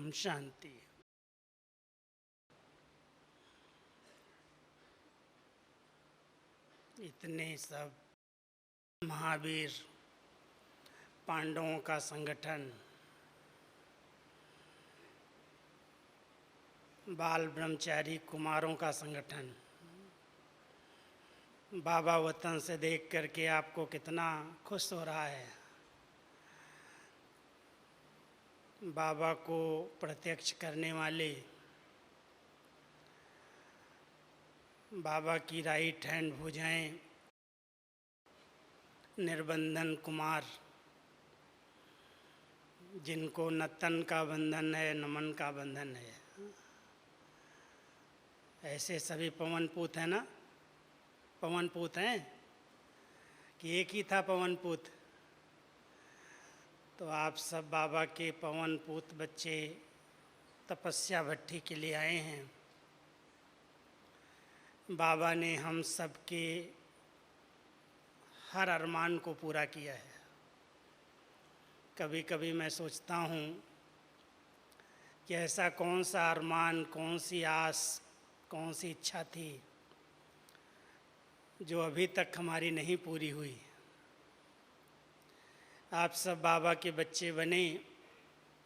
ओम शांति। इतने सब महावीर पांडवों का संगठन, बाल ब्रह्मचारी कुमारों का संगठन, बाबा वतन से देख करके आपको कितना खुश हो रहा है। बाबा को प्रत्यक्ष करने वाले, बाबा की राइट हैंड भुजाएं, निर्बंधन कुमार, जिनको न तन का बंधन है न मन का बंधन है। ऐसे सभी पवन पूत हैं ना? पवन पूत हैं कि एक ही था पवन पूत? तो आप सब बाबा के पवन पूत बच्चे तपस्या भट्टी के लिए आए हैं। बाबा ने हम सब के हर अरमान को पूरा किया है। कभी कभी मैं सोचता हूँ कि ऐसा कौन सा अरमान, कौन सी आस, कौन सी इच्छा थी जो अभी तक हमारी नहीं पूरी हुई। आप सब बाबा के बच्चे बने,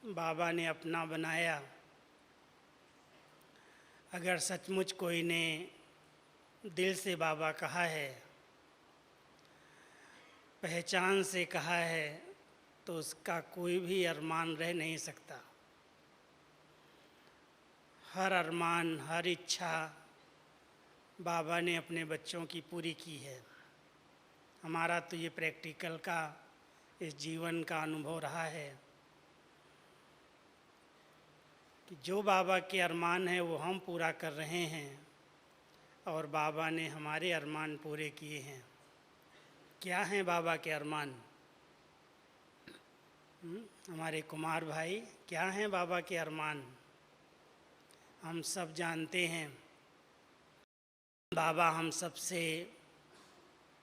बाबा ने अपना बनाया। अगर सचमुच कोई ने दिल से बाबा कहा है, पहचान से कहा है, तो उसका कोई भी अरमान रह नहीं सकता। हर अरमान, हर इच्छा बाबा ने अपने बच्चों की पूरी की है। हमारा तो ये प्रैक्टिकल का, इस जीवन का अनुभव रहा है कि जो बाबा के अरमान है वो हम पूरा कर रहे हैं और बाबा ने हमारे अरमान पूरे किए हैं। क्या हैं बाबा के अरमान? हमारे कुमार भाई, क्या हैं बाबा के अरमान? हम सब जानते हैं बाबा हम सब से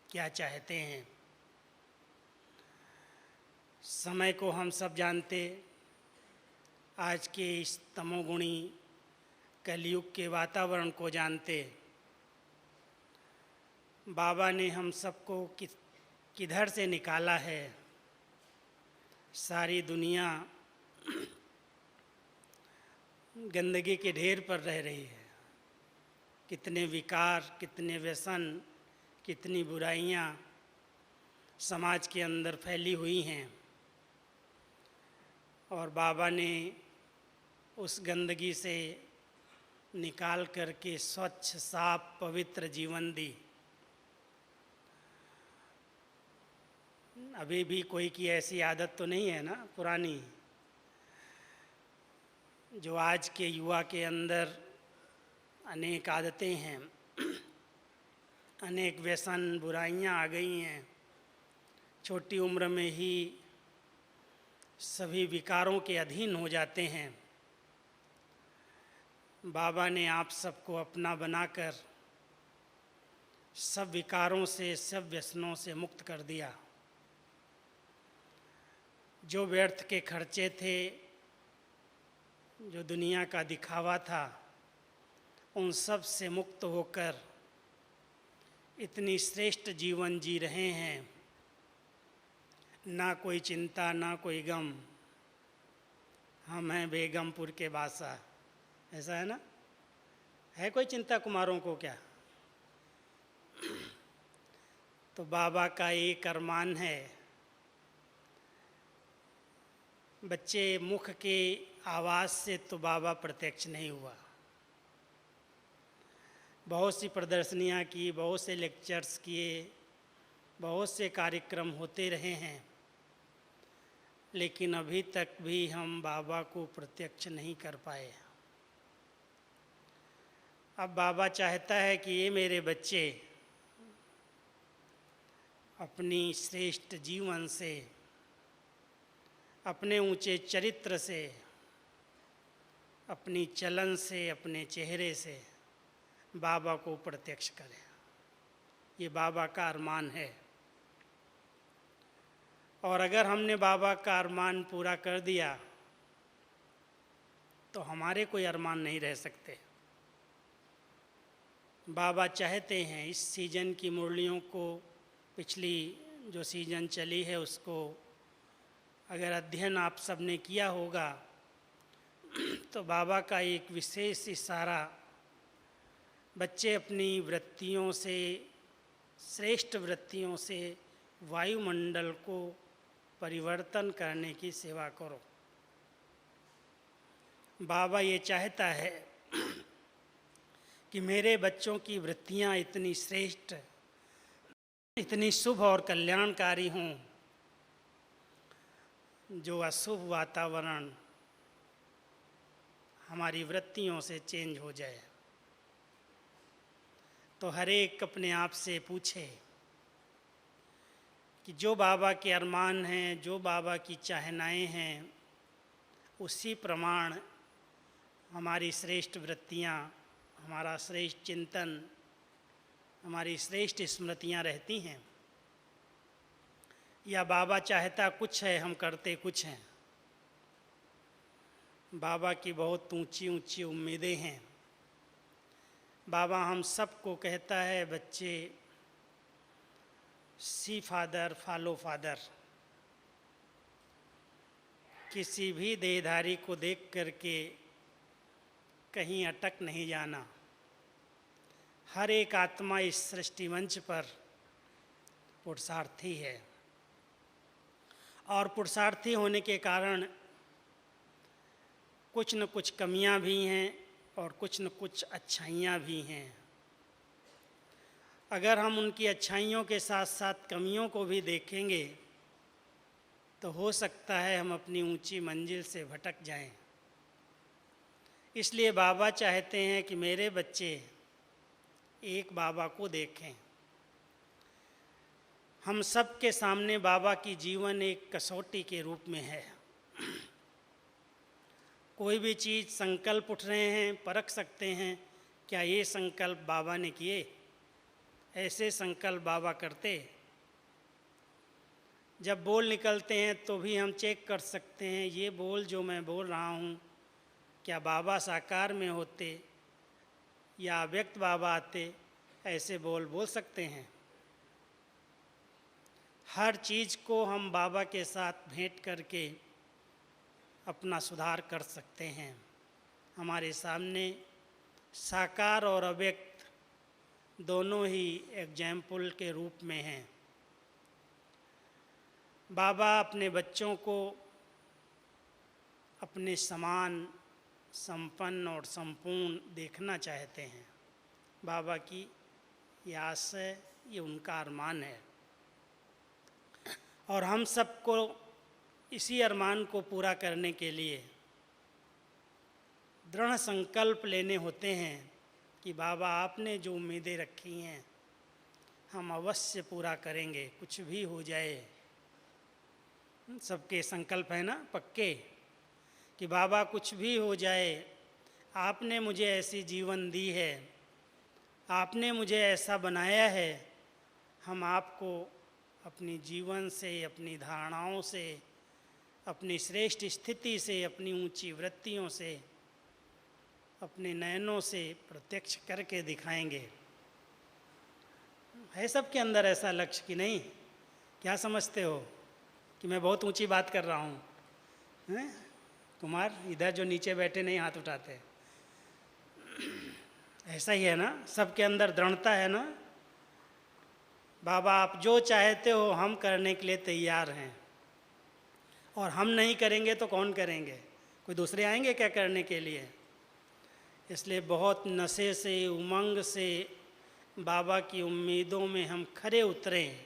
क्या चाहते हैं। समय को हम सब जानते, आज के इस तमोगुणी कलयुग के वातावरण को जानते। बाबा ने हम सबको किधर से निकाला है। सारी दुनिया गंदगी के ढेर पर रह रही है। कितने विकार, कितने व्यसन, कितनी बुराइयां समाज के अंदर फैली हुई हैं और बाबा ने उस गंदगी से निकाल करके स्वच्छ, साफ, पवित्र जीवन दी। अभी भी कोई की ऐसी आदत तो नहीं है ना पुरानी, जो आज के युवा के अंदर अनेक आदतें हैं, अनेक व्यसन, बुराइयां आ गई हैं। छोटी उम्र में ही सभी विकारों के अधीन हो जाते हैं। बाबा ने आप सबको अपना बनाकर सब विकारों से, सब व्यसनों से मुक्त कर दिया। जो व्यर्थ के खर्चे थे, जो दुनिया का दिखावा था, उन सब से मुक्त होकर इतनी श्रेष्ठ जीवन जी रहे हैं। ना कोई चिंता, ना कोई गम। हम हैं बेगमपुर के बादशाह, ऐसा है ना? है कोई चिंता कुमारों को क्या? तो बाबा का एक अरमान है। बच्चे मुख के आवाज़ से तो बाबा प्रत्यक्ष नहीं हुआ। बहुत सी प्रदर्शनियाँ की, बहुत से लेक्चर्स किए, बहुत से कार्यक्रम होते रहे हैं, लेकिन अभी तक भी हम बाबा को प्रत्यक्ष नहीं कर पाए। अब बाबा चाहता है कि ये मेरे बच्चे अपनी श्रेष्ठ जीवन से, अपने ऊंचे चरित्र से, अपनी चलन से, अपने चेहरे से बाबा को प्रत्यक्ष करें। ये बाबा का अरमान है। और अगर हमने बाबा का अरमान पूरा कर दिया तो हमारे कोई अरमान नहीं रह सकते। बाबा चाहते हैं इस सीज़न की मुरलियों को, पिछली जो सीज़न चली है उसको अगर अध्ययन आप सब ने किया होगा तो बाबा का एक विशेष इशारा बच्चे अपनी वृत्तियों से, श्रेष्ठ वृत्तियों से वायुमंडल को परिवर्तन करने की सेवा करो। बाबा ये चाहता है कि मेरे बच्चों की वृत्तियाँ इतनी श्रेष्ठ, इतनी शुभ और कल्याणकारी हों, जो अशुभ वातावरण हमारी वृत्तियों से चेंज हो जाए। तो हर एक अपने आप से पूछे कि जो बाबा के अरमान हैं, जो बाबा की चाहनाएं हैं, उसी प्रमाण हमारी श्रेष्ठ वृत्तियाँ, हमारा श्रेष्ठ चिंतन, हमारी श्रेष्ठ स्मृतियाँ रहती हैं, या बाबा चाहता कुछ है हम करते कुछ हैं। बाबा की बहुत ऊंची ऊंची उम्मीदें हैं। बाबा हम सबको कहता है, बच्चे सी फादर फॉलो फादर। किसी भी देहधारी को देख करके कहीं अटक नहीं जाना। हर एक आत्मा इस सृष्टि मंच पर पुरुषार्थी है, और पुरुषार्थी होने के कारण कुछ न कुछ कमियां भी हैं और कुछ न कुछ अच्छाइयाँ भी हैं। अगर हम उनकी अच्छाइयों के साथ साथ कमियों को भी देखेंगे तो हो सकता है हम अपनी ऊंची मंजिल से भटक जाएं। इसलिए बाबा चाहते हैं कि मेरे बच्चे एक बाबा को देखें। हम सब के सामने बाबा की जीवन एक कसौटी के रूप में है। कोई भी चीज़ संकल्प उठ रहे हैं, परख सकते हैं क्या ये संकल्प बाबा ने किए, ऐसे संकल्प बाबा करते। जब बोल निकलते हैं तो भी हम चेक कर सकते हैं ये बोल जो मैं बोल रहा हूँ क्या बाबा साकार में होते या अव्यक्त बाबा आते, ऐसे बोल बोल सकते हैं। हर चीज़ को हम बाबा के साथ भेंट करके अपना सुधार कर सकते हैं। हमारे सामने साकार और अव्यक्त दोनों ही एग्जाम्पल के रूप में हैं। बाबा अपने बच्चों को अपने समान, संपन्न और संपूर्ण देखना चाहते हैं। बाबा की ये आस है, ये उनका अरमान है, और हम सबको इसी अरमान को पूरा करने के लिए दृढ़ संकल्प लेने होते हैं कि बाबा आपने जो उम्मीदें रखी हैं हम अवश्य पूरा करेंगे, कुछ भी हो जाए। सबके संकल्प है ना पक्के कि बाबा कुछ भी हो जाए, आपने मुझे ऐसी जीवन दी है, आपने मुझे ऐसा बनाया है, हम आपको अपनी जीवन से, अपनी धारणाओं से, अपनी श्रेष्ठ स्थिति से, अपनी ऊंची वृत्तियों से, अपने नयनों से प्रत्यक्ष करके दिखाएंगे। है सबके अंदर ऐसा लक्ष्य कि नहीं? क्या समझते हो कि मैं बहुत ऊंची बात कर रहा हूँ? हैं कुमार, इधर जो नीचे बैठे नहीं हाथ उठाते, ऐसा ही है ना? सबके अंदर दृढ़ता है ना? बाबा आप जो चाहते हो हम करने के लिए तैयार हैं, और हम नहीं करेंगे तो कौन करेंगे? कोई दूसरे आएंगे क्या करने के लिए? इसलिए बहुत नशे से, उमंग से बाबा की उम्मीदों में हम खरे उतरें,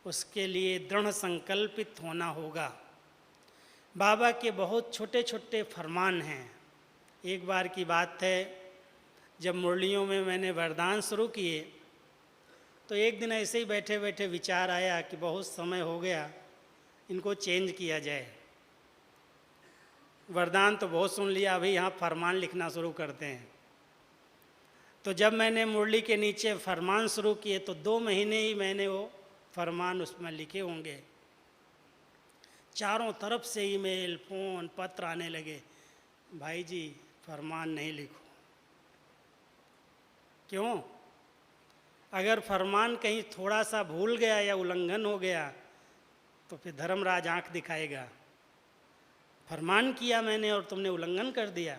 उसके लिए दृढ़ संकल्पित होना होगा। बाबा के बहुत छोटे छोटे फरमान हैं। एक बार की बात है, जब मुरलियों में मैंने वरदान शुरू किए तो एक दिन ऐसे ही बैठे बैठे विचार आया कि बहुत समय हो गया, इनको चेंज किया जाए। वरदान तो बहुत सुन लिया, अभी यहाँ फरमान लिखना शुरू करते हैं। तो जब मैंने मुरली के नीचे फरमान शुरू किए तो 2 महीने ही मैंने वो फरमान उसमें लिखे होंगे। चारों तरफ से ईमेल, फ़ोन, पत्र आने लगे, भाई जी फरमान नहीं लिखो। क्यों? अगर फरमान कहीं थोड़ा सा भूल गया या उल्लंघन हो गया तो फिर धर्मराज आंख दिखाएगा। फरमान किया मैंने और तुमने उल्लंघन कर दिया,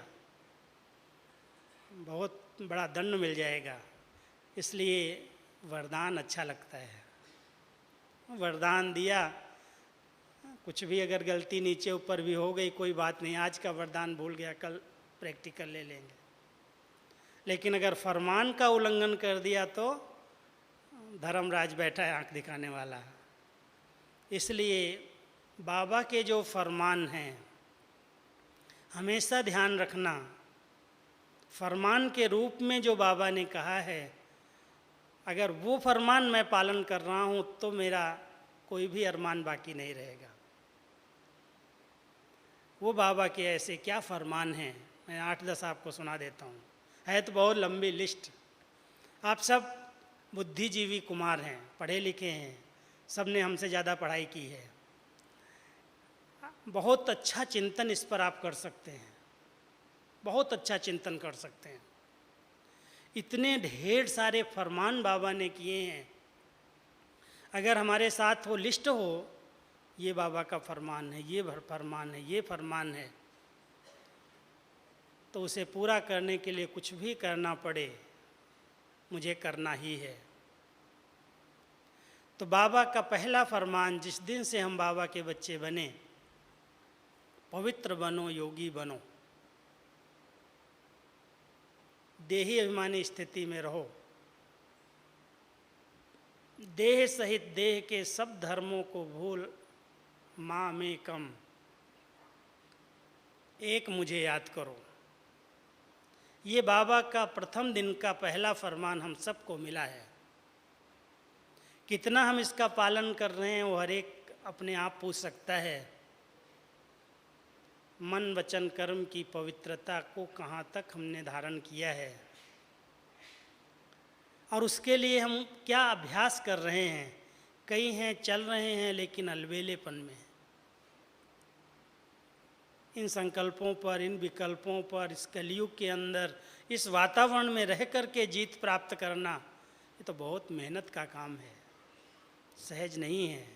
बहुत बड़ा दंड मिल जाएगा। इसलिए वरदान अच्छा लगता है। वरदान दिया, कुछ भी अगर गलती नीचे ऊपर भी हो गई कोई बात नहीं, आज का वरदान भूल गया, कल प्रैक्टिकल ले लेंगे। लेकिन अगर फरमान का उल्लंघन कर दिया तो धर्मराज बैठा है आंख दिखाने वाला। इसलिए बाबा के जो फरमान हैं हमेशा ध्यान रखना, फरमान के रूप में जो बाबा ने कहा है, अगर वो फरमान मैं पालन कर रहा हूँ तो मेरा कोई भी अरमान बाकी नहीं रहेगा। वो बाबा के ऐसे क्या फरमान हैं, मैं 8-10 आपको सुना देता हूँ। है तो बहुत लंबी लिस्ट। आप सब बुद्धिजीवी कुमार हैं, पढ़े लिखे हैं, सब ने हमसे ज़्यादा पढ़ाई की है। बहुत अच्छा चिंतन इस पर आप कर सकते हैं, बहुत अच्छा चिंतन कर सकते हैं। इतने ढेर सारे फरमान बाबा ने किए हैं, अगर हमारे साथ वो लिस्ट हो, ये बाबा का फरमान है, ये फरमान है, ये फरमान है, तो उसे पूरा करने के लिए कुछ भी करना पड़े मुझे करना ही है। तो बाबा का पहला फरमान, जिस दिन से हम बाबा के बच्चे बने, पवित्र बनो, योगी बनो, देही अभिमानी स्थिति में रहो, देह सहित देह के सब धर्मों को भूल माँ में कम, एक मुझे याद करो। ये बाबा का प्रथम दिन का पहला फरमान हम सबको मिला है। कितना हम इसका पालन कर रहे हैं वो हर एक अपने आप पूछ सकता है। मन वचन कर्म की पवित्रता को कहाँ तक हमने धारण किया है और उसके लिए हम क्या अभ्यास कर रहे हैं। कई हैं चल रहे हैं लेकिन अलबेलेपन में। इन संकल्पों पर, इन विकल्पों पर, इस कलयुग के अंदर, इस वातावरण में रह कर के जीत प्राप्त करना, ये तो बहुत मेहनत का काम है, सहज नहीं है।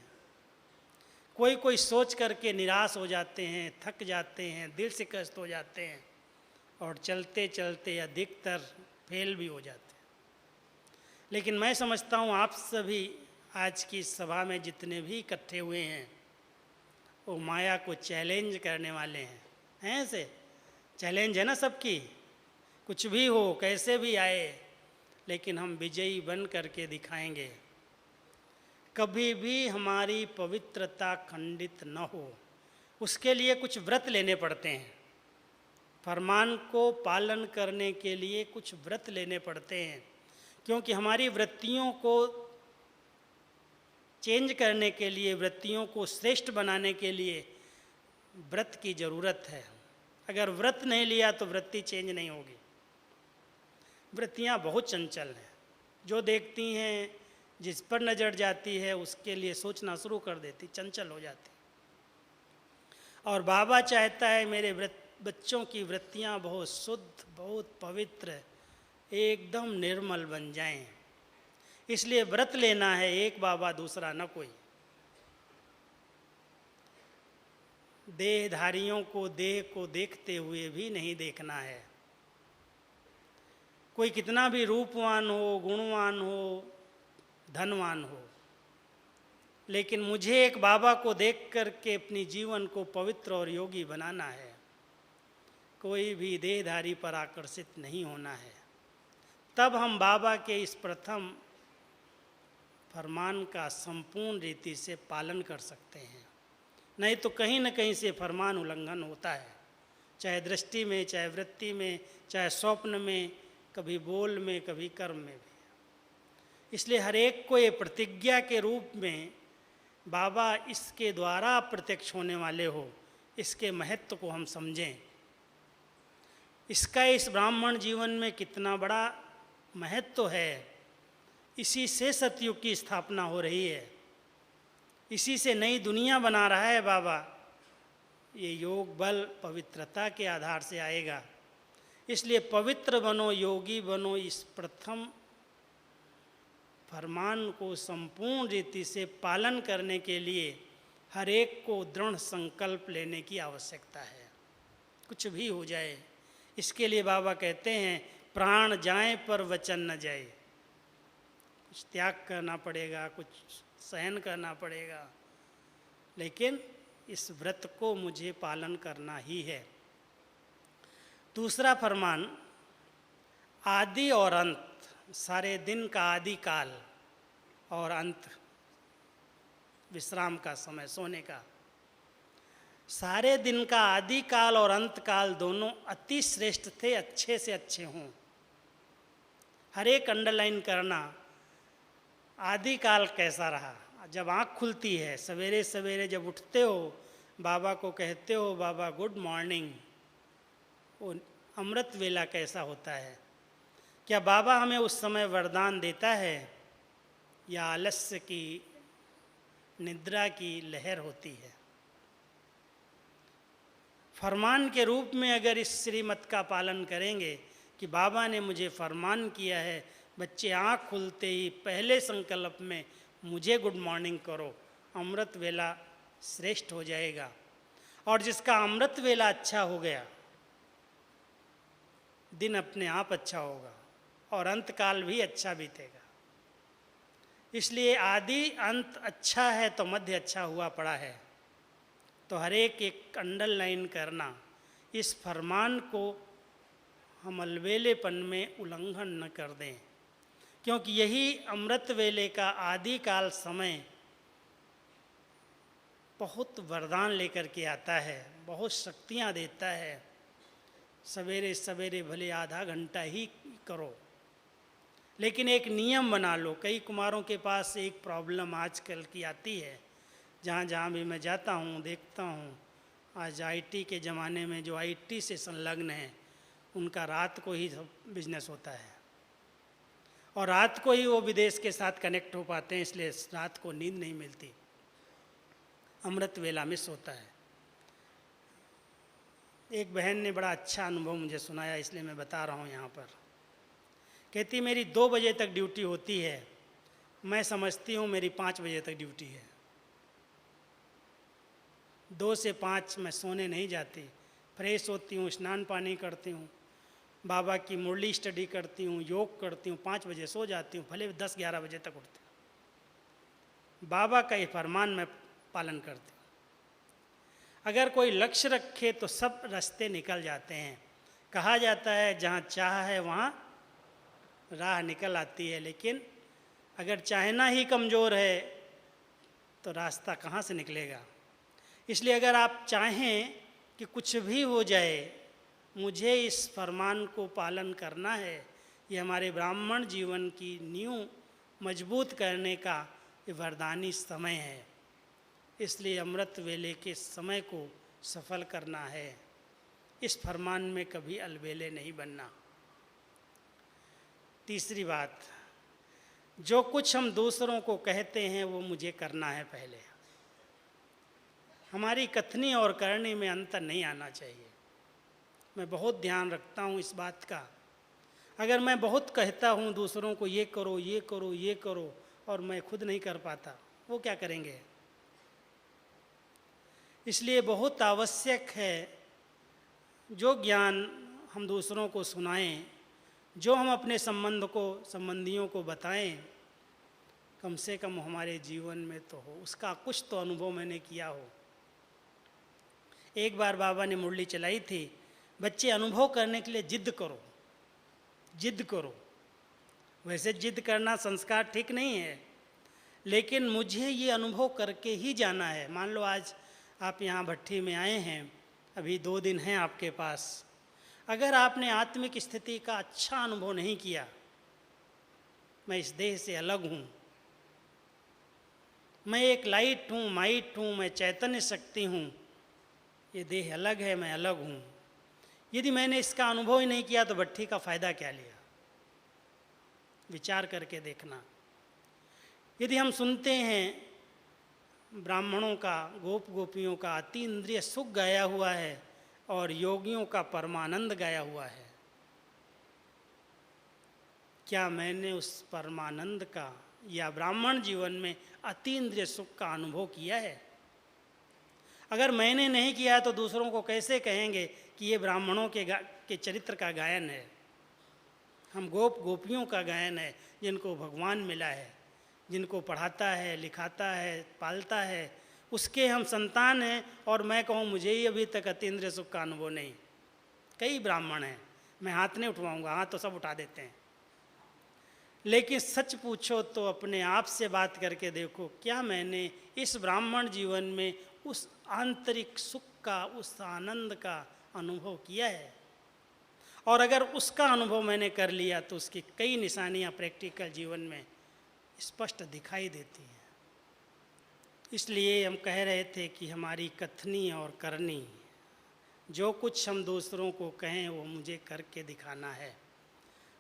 कोई कोई सोच करके निराश हो जाते हैं, थक जाते हैं, दिल से कष्ट हो जाते हैं और चलते चलते अधिकतर फेल भी हो जाते हैं। लेकिन मैं समझता हूँ आप सभी आज की सभा में जितने भी इकट्ठे हुए हैं वो माया को चैलेंज करने वाले हैं ऐसे चैलेंज है ना सबकी, कुछ भी हो, कैसे भी आए, लेकिन हम विजयी बन करके दिखाएंगे। कभी भी हमारी पवित्रता खंडित न हो, उसके लिए कुछ व्रत लेने पड़ते हैं। फरमान को पालन करने के लिए कुछ व्रत लेने पड़ते हैं, क्योंकि हमारी वृत्तियों को चेंज करने के लिए, वृत्तियों को श्रेष्ठ बनाने के लिए व्रत की ज़रूरत है। अगर व्रत नहीं लिया तो वृत्ति चेंज नहीं होगी। वृत्तियाँ बहुत चंचल हैं, जो देखती हैं, जिस पर नज़र जाती है उसके लिए सोचना शुरू कर देती, चंचल हो जाती। और बाबा चाहता है मेरे बच्चों की वृत्तियाँ बहुत शुद्ध, बहुत पवित्र, एकदम निर्मल बन जाएं। इसलिए व्रत लेना है, एक बाबा दूसरा न कोई। देहधारियों को देह को देखते हुए भी नहीं देखना है। कोई कितना भी रूपवान हो, गुणवान हो, धनवान हो, लेकिन मुझे एक बाबा को देख करके अपनी जीवन को पवित्र और योगी बनाना है। कोई भी देहधारी पर आकर्षित नहीं होना है। तब हम बाबा के इस प्रथम फरमान का संपूर्ण रीति से पालन कर सकते हैं। नहीं तो कहीं न कहीं से फरमान उल्लंघन होता है, चाहे दृष्टि में, चाहे वृत्ति में, चाहे स्वप्न में, कभी बोल में, कभी कर्म में भी। इसलिए हर एक को ये प्रतिज्ञा के रूप में बाबा इसके द्वारा प्रत्यक्ष होने वाले हो, इसके महत्व को हम समझें। इसका इस ब्राह्मण जीवन में कितना बड़ा महत्व है। इसी से सतयुग की स्थापना हो रही है, इसी से नई दुनिया बना रहा है बाबा। ये योग बल पवित्रता के आधार से आएगा। इसलिए पवित्र बनो, योगी बनो, इस प्रथम फरमान को संपूर्ण रीति से पालन करने के लिए हर एक को दृढ़ संकल्प लेने की आवश्यकता है। कुछ भी हो जाए, इसके लिए बाबा कहते हैं प्राण जाए पर वचन न जाए। कुछ त्याग करना पड़ेगा, कुछ सहन करना पड़ेगा, लेकिन इस व्रत को मुझे पालन करना ही है। दूसरा फरमान, आदि और अंत, सारे दिन का आदि काल और अंत विश्राम का समय, सोने का। सारे दिन का आदि काल और अंत काल दोनों अति श्रेष्ठ थे, अच्छे से अच्छे हों। हर एक अंडरलाइन करना, आदि काल कैसा रहा। जब आँख खुलती है, सवेरे सवेरे जब उठते हो, बाबा को कहते हो बाबा गुड मॉर्निंग, वो अमृत वेला कैसा होता है। क्या बाबा हमें उस समय वरदान देता है या आलस्य की, निद्रा की लहर होती है। फरमान के रूप में अगर इस श्रीमत का पालन करेंगे कि बाबा ने मुझे फरमान किया है, बच्चे आँख खुलते ही पहले संकल्प में मुझे गुड मॉर्निंग करो, अमृत वेला श्रेष्ठ हो जाएगा। और जिसका अमृत वेला अच्छा हो गया, दिन अपने आप अच्छा होगा और अंतकाल भी अच्छा बीतेगा। इसलिए आदि अंत अच्छा है तो मध्य अच्छा हुआ पड़ा है। तो हर एक अंडरलाइन करना, इस फरमान को हम अलवेलेपन में उल्लंघन न कर दें, क्योंकि यही अमृत वेले का आदि काल समय बहुत वरदान लेकर के आता है, बहुत शक्तियाँ देता है। सवेरे सवेरे भले आधा घंटा ही करो, लेकिन एक नियम बना लो। कई कुमारों के पास एक प्रॉब्लम आजकल की आती है, जहाँ जहाँ भी मैं जाता हूँ देखता हूँ, आज आईटी के ज़माने में जो आईटी से संलग्न है, उनका रात को ही बिजनेस होता है और रात को ही वो विदेश के साथ कनेक्ट हो पाते हैं, इसलिए रात को नींद नहीं मिलती, अमृत वेला मिस होता है। एक बहन ने बड़ा अच्छा अनुभव मुझे सुनाया, इसलिए मैं बता रहा हूँ यहाँ पर। कहती मेरी 2 बजे तक ड्यूटी होती है, मैं समझती हूँ मेरी 5 बजे तक ड्यूटी है। 2 से 5 मैं सोने नहीं जाती, फ्रेश होती हूँ, स्नान पानी करती हूँ, बाबा की मुरली स्टडी करती हूँ, योग करती हूँ, 5 बजे सो जाती हूँ, भले 10-11 बजे तक उठती हूँ। बाबा का ये फरमान मैं पालन करती हूँ। अगर कोई लक्ष्य रखे तो सब रास्ते निकल जाते हैं। कहा जाता है जहाँ चाह है वहाँ राह निकल आती है, लेकिन अगर चाहना ही कमज़ोर है तो रास्ता कहाँ से निकलेगा। इसलिए अगर आप चाहें कि कुछ भी हो जाए, मुझे इस फरमान को पालन करना है, ये हमारे ब्राह्मण जीवन की नींव मजबूत करने का ये वरदानी समय है। इसलिए अमृत वेले के समय को सफल करना है। इस फरमान में कभी अलबेले नहीं बनना। तीसरी बात, जो कुछ हम दूसरों को कहते हैं वो मुझे करना है पहले। हमारी कथनी और करनी में अंतर नहीं आना चाहिए। मैं बहुत ध्यान रखता हूँ इस बात का। अगर मैं बहुत कहता हूँ दूसरों को ये करो ये करो ये करो, और मैं खुद नहीं कर पाता, वो क्या करेंगे। इसलिए बहुत आवश्यक है जो ज्ञान हम दूसरों को सुनाएं, जो हम अपने संबंधियों को बताएं, कम से कम हमारे जीवन में तो हो, उसका कुछ तो अनुभव मैंने किया हो। एक बार बाबा ने मुरली चलाई थी, बच्चे अनुभव करने के लिए जिद करो, जिद करो। वैसे जिद करना संस्कार ठीक नहीं है, लेकिन मुझे ये अनुभव करके ही जाना है। मान लो आज आप यहाँ भट्ठी में आए हैं, अभी 2 दिन हैं आपके पास। अगर आपने आत्मिक स्थिति का अच्छा अनुभव नहीं किया, मैं इस देह से अलग हूँ, मैं एक लाइट हूँ, माइट हूँ, मैं चैतन्य शक्ति हूँ, ये देह अलग है, मैं अलग हूँ, यदि मैंने इसका अनुभव ही नहीं किया तो भट्ठी का फ़ायदा क्या लिया। विचार करके देखना। यदि हम सुनते हैं ब्राह्मणों का, गोप गोपियों का अति इंद्रिय सुख गाया हुआ है और योगियों का परमानंद गाया हुआ है। क्या मैंने उस परमानंद का या ब्राह्मण जीवन में अति इंद्रिय सुख का अनुभव किया है? अगर मैंने नहीं किया तो दूसरों को कैसे कहेंगे कि ये ब्राह्मणों के चरित्र का गायन है? हम गोप गोपियों का गायन है, जिनको भगवान मिला है, जिनको पढ़ाता है, लिखाता है, पालता है, उसके हम संतान हैं। और मैं कहूँ मुझे ही अभी तक अतीन्द्रिय सुख का अनुभव नहीं। कई ब्राह्मण हैं, मैं हाथ नहीं उठवाऊंगा, हाथ तो सब उठा देते हैं, लेकिन सच पूछो तो अपने आप से बात करके देखो, क्या मैंने इस ब्राह्मण जीवन में उस आंतरिक सुख का, उस आनंद का अनुभव किया है? और अगर उसका अनुभव मैंने कर लिया तो उसकी कई निशानियाँ प्रैक्टिकल जीवन में स्पष्ट दिखाई देती हैं। इसलिए हम कह रहे थे कि हमारी कथनी और करनी, जो कुछ हम दूसरों को कहें वो मुझे करके दिखाना है।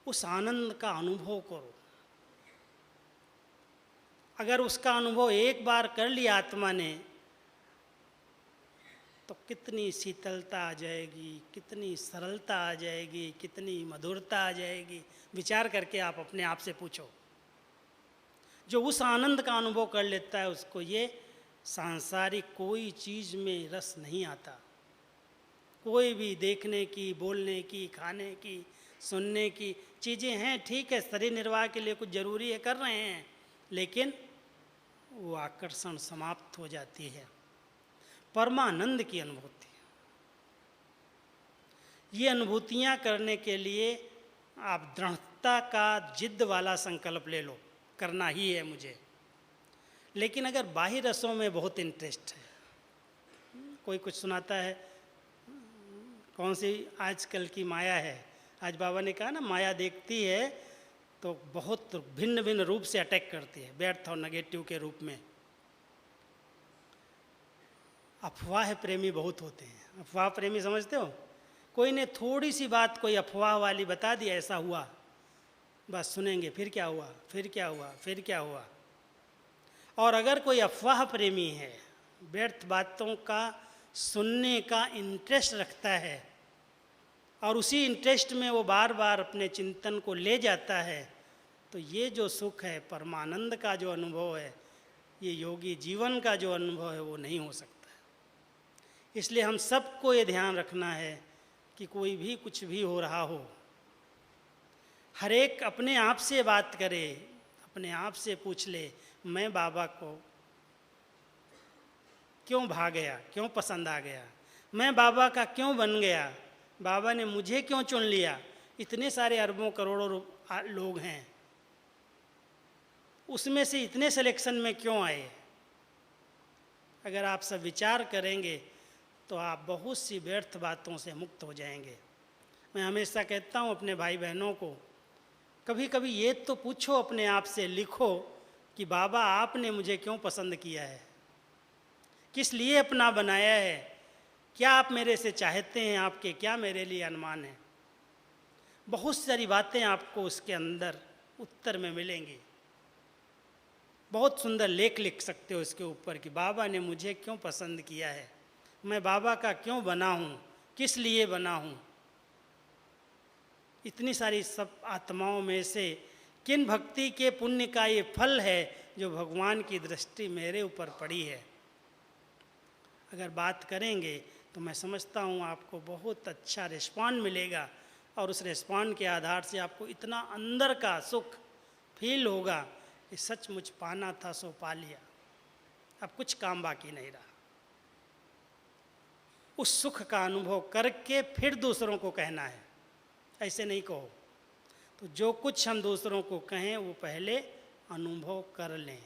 उस आनंद का अनुभव करो। अगर उसका अनुभव एक बार कर लिया आत्मा ने तो कितनी शीतलता आ जाएगी, कितनी सरलता आ जाएगी, कितनी मधुरता आ जाएगी। विचार करके आप अपने आप से पूछो। जो उस आनंद का अनुभव कर लेता है उसको ये सांसारिक कोई चीज़ में रस नहीं आता। कोई भी देखने की, बोलने की, खाने की, सुनने की चीज़ें हैं, ठीक है, शरीर निर्वाह के लिए कुछ ज़रूरी है, कर रहे हैं, लेकिन वो आकर्षण समाप्त हो जाती है। परमानंद की अनुभूति, ये अनुभूतियाँ करने के लिए आप दृढ़ता का, जिद्द वाला संकल्प ले लो, करना ही है मुझे। लेकिन अगर बाह्य रसों में बहुत इंटरेस्ट है, कोई कुछ सुनाता है, कौन सी आजकल की माया है, आज बाबा ने कहा ना, माया देखती है तो बहुत भिन्न भिन्न रूप से अटैक करती है, व्यर्थ और नेगेटिव के रूप में। अफवाह प्रेमी बहुत होते हैं। अफवाह प्रेमी समझते हो? कोई ने थोड़ी सी बात कोई अफवाह वाली बता दी, ऐसा हुआ, बस सुनेंगे, फिर क्या हुआ, फिर क्या हुआ, फिर क्या हुआ। और अगर कोई अफवाह प्रेमी है, व्यर्थ बातों का सुनने का इंटरेस्ट रखता है और उसी इंटरेस्ट में वो बार बार अपने चिंतन को ले जाता है, तो ये जो सुख है, परमानंद का जो अनुभव है, ये योगी जीवन का जो अनुभव है, वो नहीं हो सकता। इसलिए हम सबको ये ध्यान रखना है कि कोई भी कुछ भी हो रहा हो, हर एक अपने आप से बात करे, अपने आप से पूछ ले, मैं बाबा को क्यों भा गया, क्यों पसंद आ गया, मैं बाबा का क्यों बन गया, बाबा ने मुझे क्यों चुन लिया। इतने सारे अरबों करोड़ों लोग हैं, उसमें से इतने सिलेक्शन में क्यों आए? अगर आप सब विचार करेंगे तो आप बहुत सी व्यर्थ बातों से मुक्त हो जाएंगे। मैं हमेशा कहता हूँ अपने भाई बहनों को, कभी कभी ये तो पूछो अपने आप से, लिखो कि बाबा आपने मुझे क्यों पसंद किया है, किस लिए अपना बनाया है, क्या आप मेरे से चाहते हैं, आपके क्या मेरे लिए अनुमान है। बहुत सारी बातें आपको उसके अंदर उत्तर में मिलेंगी। बहुत सुंदर लेख लिख सकते हो इसके ऊपर कि बाबा ने मुझे क्यों पसंद किया है, मैं बाबा का क्यों बना हूँ, किस लिए बना हूँ। इतनी सारी सब आत्माओं में से किन भक्ति के पुण्य का ये फल है जो भगवान की दृष्टि मेरे ऊपर पड़ी है। अगर बात करेंगे तो मैं समझता हूँ आपको बहुत अच्छा रिस्पॉन्ड मिलेगा, और उस रिस्पॉन्ड के आधार से आपको इतना अंदर का सुख फील होगा कि सचमुच पाना था सो पा लिया, अब कुछ काम बाकी नहीं रहा। उस सुख का अनुभव करके फिर दूसरों को कहना है, ऐसे नहीं कहो। तो जो कुछ हम दूसरों को कहें वो पहले अनुभव कर लें,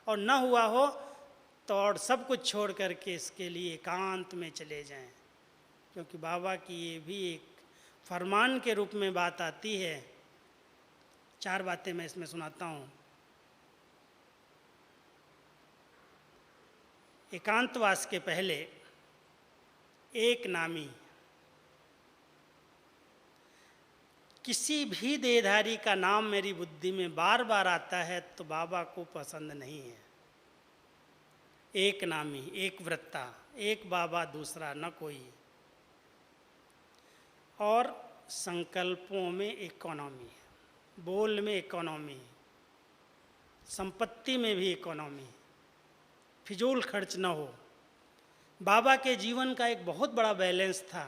और न हुआ हो तो और सब कुछ छोड़ करके इसके लिए एकांत में चले जाएं। क्योंकि बाबा की ये भी एक फरमान के रूप में बात आती है। 4 बातें मैं इसमें सुनाता हूँ। एकांतवास के पहले एक नामी, किसी भी देहधारी का नाम मेरी बुद्धि में बार बार आता है तो बाबा को पसंद नहीं है। एक नामी एक व्रता, एक बाबा दूसरा न कोई। और संकल्पों में इकोनॉमी, बोल में इकोनॉमी, संपत्ति में भी इकोनॉमी, फिजूल खर्च न हो। बाबा के जीवन का एक बहुत बड़ा बैलेंस था।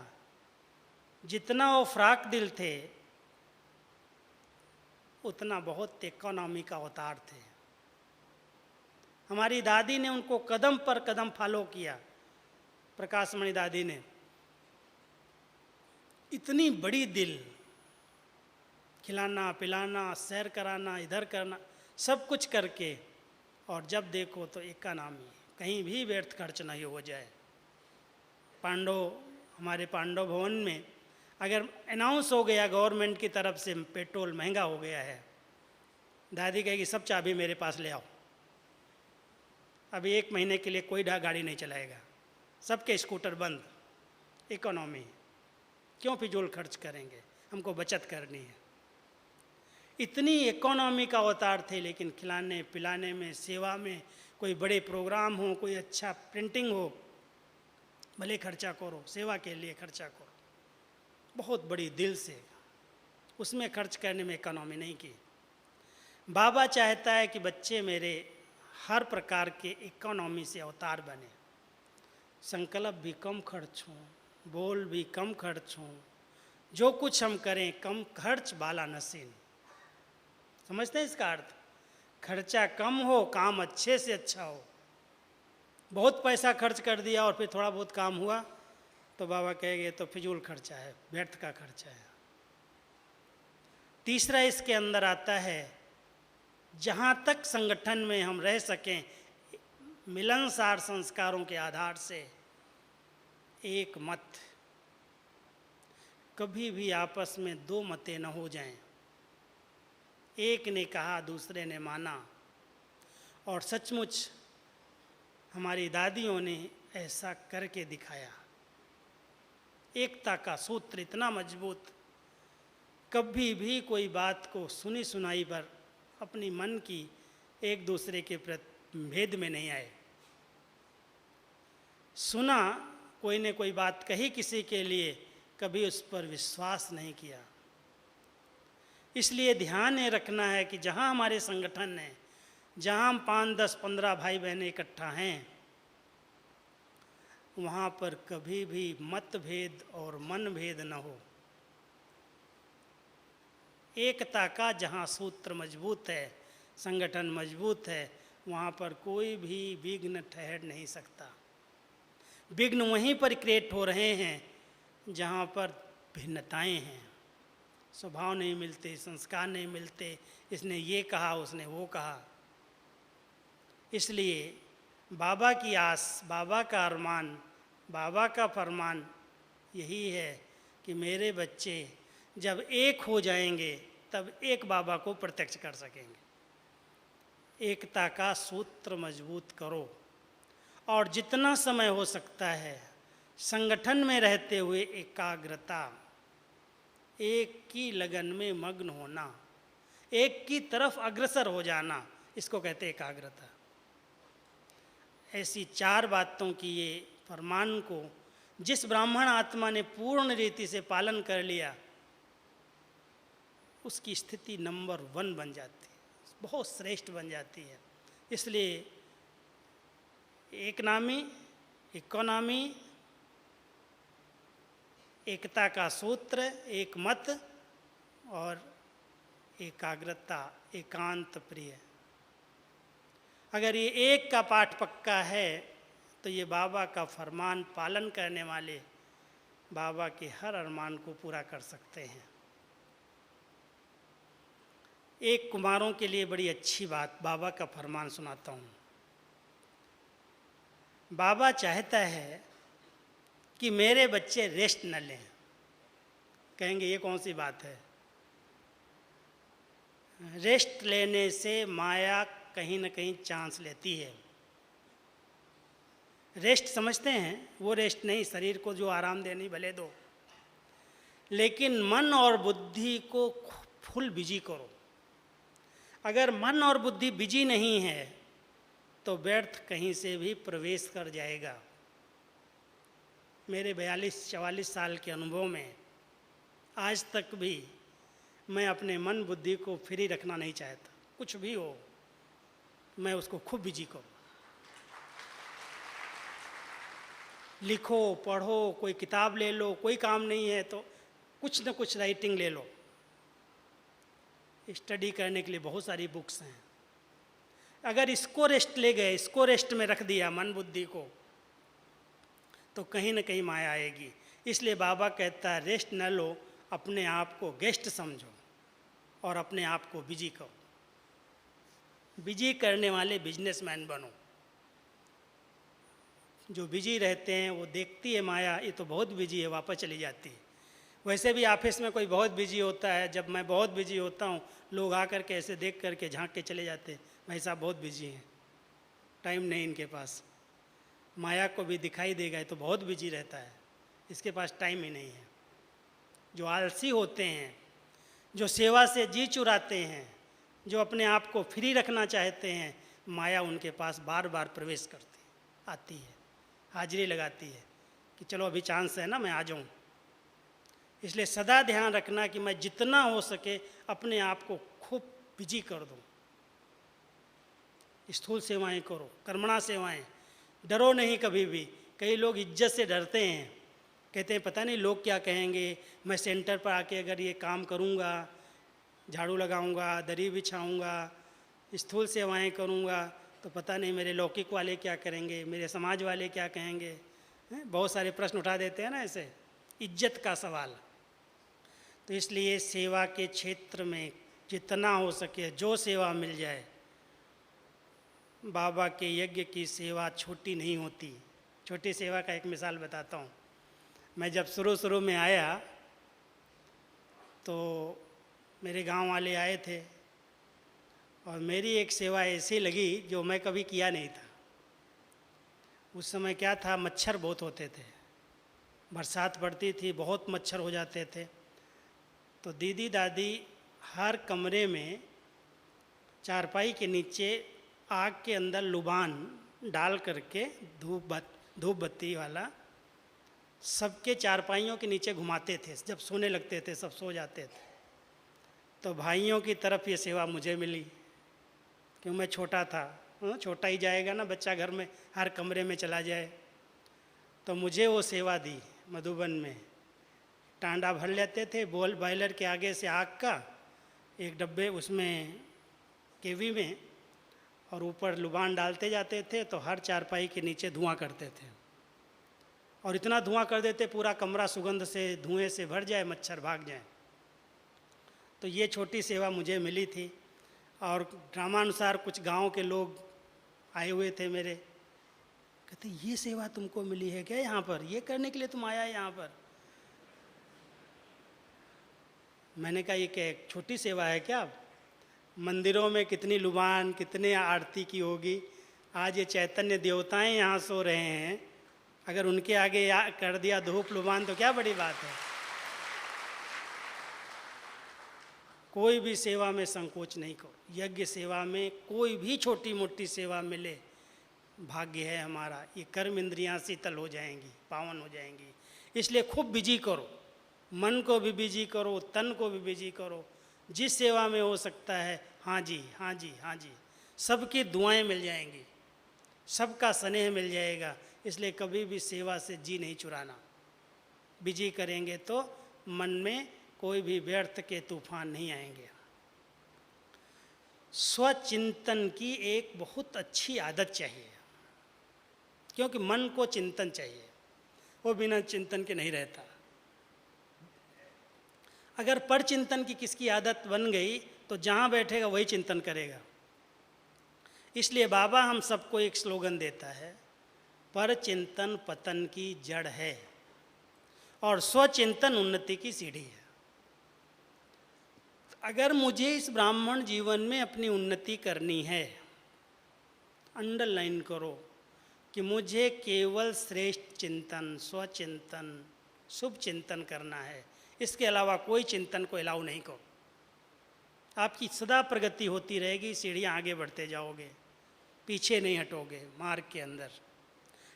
जितना वो फ्राक दिल थे उतना बहुत इकोनॉमी का अवतार थे। हमारी दादी ने उनको कदम पर कदम फॉलो किया, प्रकाशमणि दादी ने। इतनी बड़ी दिल, खिलाना पिलाना, सैर कराना, इधर करना, सब कुछ करके, और जब देखो तो इकोनॉमी, कहीं भी व्यर्थ खर्च नहीं हो जाए। हमारे पांडव भवन में अगर अनाउंस हो गया गवर्नमेंट की तरफ से पेट्रोल महंगा हो गया है, दादी कहेगी सब चाबी मेरे पास ले आओ, अभी 1 महीने के लिए कोई गाड़ी नहीं चलाएगा, सबके स्कूटर बंद। इकोनॉमी, क्यों फिजूल खर्च करेंगे, हमको बचत करनी है। इतनी इकोनॉमी का अवतार थे, लेकिन खिलाने पिलाने में, सेवा में, कोई बड़े प्रोग्राम हो, कोई अच्छा प्रिंटिंग हो, भले खर्चा करो, सेवा के लिए खर्चा करो, बहुत बड़ी दिल से, उसमें खर्च करने में इकोनॉमी नहीं की। बाबा चाहता है कि बच्चे मेरे हर प्रकार के इकोनॉमी से अवतार बने। संकल्प भी कम खर्च हों, बोल भी कम खर्च हों, जो कुछ हम करें कम खर्च बाला नसीन। समझते हैं इसका अर्थ? खर्चा कम हो, काम अच्छे से अच्छा हो। बहुत पैसा खर्च कर दिया और फिर थोड़ा बहुत काम हुआ तो बाबा कहेंगे तो फिजूल खर्चा है, व्यर्थ का खर्चा है। तीसरा इसके अंदर आता है, जहाँ तक संगठन में हम रह सकें मिलनसार संस्कारों के आधार से, एक मत, कभी भी आपस में 2 मतें न हो जाएं। एक ने कहा दूसरे ने माना, और सचमुच हमारी दादियों ने ऐसा करके दिखाया। एकता का सूत्र इतना मजबूत, कभी भी कोई बात को सुनी सुनाई पर अपनी मन की एक दूसरे के प्रति भेद में नहीं आए। सुना, कोई ने कोई बात कही किसी के लिए, कभी उस पर विश्वास नहीं किया। इसलिए ध्यान ये रखना है कि जहाँ हमारे संगठन है, जहाँ हम 5, 10, 15 भाई बहनें इकट्ठा हैं, वहाँ पर कभी भी मतभेद और मनभेद न हो। एकता का जहाँ सूत्र मजबूत है, संगठन मजबूत है, वहाँ पर कोई भी विघ्न ठहर नहीं सकता। विघ्न वहीं पर क्रिएट हो रहे हैं जहाँ पर भिन्नताएं हैं, स्वभाव नहीं मिलते, संस्कार नहीं मिलते, इसने ये कहा उसने वो कहा। इसलिए बाबा की आस, बाबा का अरमान, बाबा का फरमान यही है कि मेरे बच्चे जब एक हो जाएंगे तब एक बाबा को प्रत्यक्ष कर सकेंगे। एकता का सूत्र मजबूत करो, और जितना समय हो सकता है संगठन में रहते हुए एकाग्रता, एक की लगन में मग्न होना, एक की तरफ अग्रसर हो जाना, इसको कहते हैं एकाग्रता। ऐसी 4 बातों की ये फरमान को जिस ब्राह्मण आत्मा ने पूर्ण रीति से पालन कर लिया, उसकी स्थिति नंबर 1 बन जाती है, बहुत श्रेष्ठ बन जाती है। इसलिए एक नामी, इकोनॉमी, एकता का सूत्र, एक मत और एकाग्रता, एकांत प्रिय। अगर ये एक का पाठ पक्का है तो ये बाबा का फरमान पालन करने वाले बाबा के हर अरमान को पूरा कर सकते हैं। एक कुमारों के लिए बड़ी अच्छी बात बाबा का फरमान सुनाता हूँ। बाबा चाहता है कि मेरे बच्चे रेस्ट न लें। कहेंगे ये कौन सी बात है? रेस्ट लेने से माया कहीं न कहीं चांस लेती है। रेस्ट समझते हैं, वो रेस्ट नहीं, शरीर को जो आराम देनी भले दो, लेकिन मन और बुद्धि को फुल बिजी करो। अगर मन और बुद्धि बिजी नहीं है तो व्यर्थ कहीं से भी प्रवेश कर जाएगा। मेरे 42-44 साल के अनुभव में आज तक भी मैं अपने मन बुद्धि को फ्री रखना नहीं चाहता। कुछ भी हो मैं उसको खूब बिजी करूँ। लिखो, पढ़ो, कोई किताब ले लो, कोई काम नहीं है तो कुछ न कुछ राइटिंग ले लो। स्टडी करने के लिए बहुत सारी बुक्स हैं। अगर इसको रेस्ट ले गए, इसको रेस्ट में रख दिया मन बुद्धि को, तो कहीं ना कहीं माया आएगी। इसलिए बाबा कहता है रेस्ट न लो, अपने आप को गेस्ट समझो और अपने आप को बिजी करो। बिजी करने वाले बिजनेसमैन बनो। जो बिजी रहते हैं वो देखती है माया, ये तो बहुत बिजी है, वापस चली जाती है। वैसे भी ऑफिस में कोई बहुत बिजी होता है, जब मैं बहुत बिजी होता हूँ लोग आकर के ऐसे देख करके झांक के चले जाते हैं, भाई साहब बहुत बिजी हैं, टाइम नहीं इनके पास। माया को भी दिखाई देगा, ये तो बहुत बिजी रहता है, इसके पास टाइम ही नहीं है। जो आलसी होते हैं, जो सेवा से जी चुराते हैं, जो अपने आप को फ्री रखना चाहते हैं, माया उनके पास बार बार प्रवेश करती आती है, हाजिरी लगाती है कि चलो अभी चांस है ना, मैं आ जाऊँ। इसलिए सदा ध्यान रखना कि मैं जितना हो सके अपने आप को खूब बिजी कर दूँ। स्थूल सेवाएं करो, कर्मणा सेवाएं, डरो नहीं कभी भी। कई लोग इज्जत से डरते हैं, कहते हैं पता नहीं लोग क्या कहेंगे, मैं सेंटर पर आके अगर ये काम करूँगा, झाड़ू लगाऊंगा, दरी बिछाऊंगा, स्थूल सेवाएं करूँगा, तो पता नहीं मेरे लौकिक वाले क्या करेंगे, मेरे समाज वाले क्या कहेंगे। बहुत सारे प्रश्न उठा देते हैं ना ऐसे, इज्जत का सवाल। तो इसलिए सेवा के क्षेत्र में जितना हो सके जो सेवा मिल जाए, बाबा के यज्ञ की सेवा छोटी नहीं होती। छोटी सेवा का एक मिसाल बताता हूँ। मैं जब शुरू में आया तो मेरे गांव वाले आए थे और मेरी एक सेवा ऐसी लगी जो मैं कभी किया नहीं था। उस समय क्या था, मच्छर बहुत होते थे, बरसात पड़ती थी, बहुत मच्छर हो जाते थे। तो दीदी दादी हर कमरे में चारपाई के नीचे आग के अंदर लुबान डाल करके धूप बत्ती वाला सबके चारपाइयों के नीचे घुमाते थे। जब सोने लगते थे सब सो जाते थे। तो भाइयों की तरफ ये सेवा मुझे मिली, क्यों मैं छोटा था। छोटा ही जाएगा ना बच्चा, घर में हर कमरे में चला जाए। तो मुझे वो सेवा दी मधुबन में। टांडा भर लेते थे बॉयलर के आगे से आग का, एक डब्बे उसमें केवी में, और ऊपर लुबान डालते जाते थे। तो हर चारपाई के नीचे धुआं करते थे और इतना धुआं कर देते पूरा कमरा सुगंध से, धुएं से भर जाए, मच्छर भाग जाए। तो ये छोटी सेवा मुझे मिली थी। और ड्रामानुसार कुछ गांव के लोग आए हुए थे मेरे, कहते ये सेवा तुमको मिली है क्या यहाँ पर, ये करने के लिए तुम आया है यहाँ पर। मैंने कहा ये क्या एक छोटी सेवा है क्या? मंदिरों में कितनी लुबान, कितने आरती की होगी। आज ये चैतन्य देवताएं यहाँ सो रहे हैं, अगर उनके आगे कर दिया धूप लुबान तो क्या बड़ी बात है। कोई भी सेवा में संकोच नहीं करो। यज्ञ सेवा में कोई भी छोटी मोटी सेवा मिले, भाग्य है हमारा। ये कर्म इंद्रियां शीतल हो जाएंगी, पावन हो जाएंगी। इसलिए खूब बिजी करो, मन को भी बिजी करो, तन को भी बिजी करो। जिस सेवा में हो सकता है, हाँ जी हाँ जी हाँ जी, सबकी दुआएं मिल जाएंगी, सबका स्नेह मिल जाएगा। इसलिए कभी भी सेवा से जी नहीं चुराना। बिजी करेंगे तो मन में कोई भी व्यर्थ के तूफान नहीं आएंगे। स्वचिंतन की एक बहुत अच्छी आदत चाहिए, क्योंकि मन को चिंतन चाहिए, वो बिना चिंतन के नहीं रहता। अगर पर चिंतन की किसकी आदत बन गई तो जहाँ बैठेगा वही चिंतन करेगा। इसलिए बाबा हम सबको एक स्लोगन देता है, पर चिंतन पतन की जड़ है और स्वचिंतन उन्नति की सीढ़ी है। अगर मुझे इस ब्राह्मण जीवन में अपनी उन्नति करनी है, अंडरलाइन करो कि मुझे केवल श्रेष्ठ चिंतन, स्वचिंतन, शुभ चिंतन करना है। इसके अलावा कोई चिंतन को अलाउ नहीं करो। आपकी सदा प्रगति होती रहेगी, सीढ़ियाँ आगे बढ़ते जाओगे। पीछे नहीं हटोगे मार्ग के अंदर।